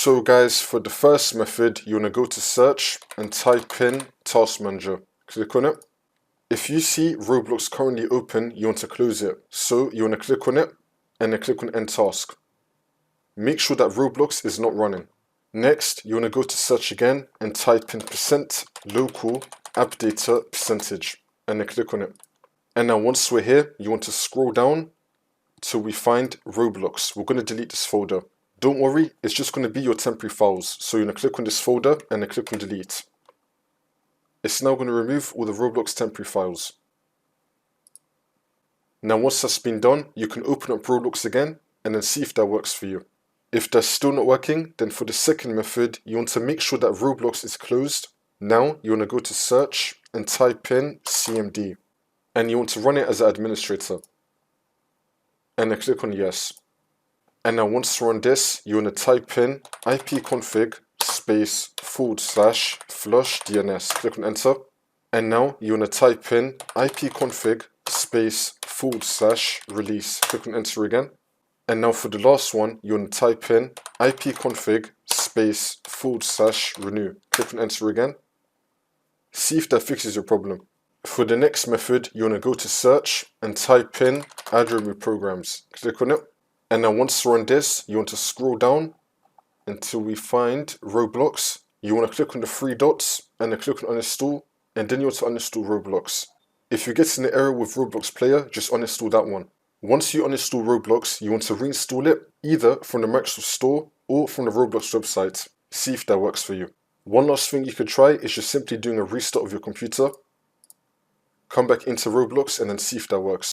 So guys, for the first method, you want to go to search and type in Task Manager. Click on it. If you see Roblox currently open, you want to close it. So you want to click on it and then click on End Task. Make sure that Roblox is not running. Next, you want to go to search again and type in %local app data percentage and then click on it. And now once we're here, you want to scroll down till we find Roblox. We're going to delete this folder. Don't worry, it's just going to be your temporary files. So you're going to click on this folder and then click on delete. It's now going to remove all the Roblox temporary files. Now once that's been done, you can open up Roblox again and then see if that works for you. If that's still not working, then for the second method, you want to make sure that Roblox is closed. Now you want to go to search and type in CMD. And you want to run it as an administrator. And then click on yes. And now once you're on this, you want to type in ipconfig space /flush DNS. Click on enter. And now you want to type in ipconfig space /release. Click on enter again. And now for the last one, you want to type in ipconfig space /renew. Click on enter again. See if that fixes your problem. For the next method, you want to go to search and type in add remove programs. Click on it. And now once you're on this, you want to scroll down until we find Roblox. You want to click on the three dots and then click on uninstall, and then you want to uninstall Roblox. If you get an error with Roblox Player, just uninstall that one. Once you uninstall Roblox, you want to reinstall it either from the Microsoft Store or from the Roblox website. See if that works for you. One last thing you could try is just simply doing a restart of your computer. Come back into Roblox and then see if that works.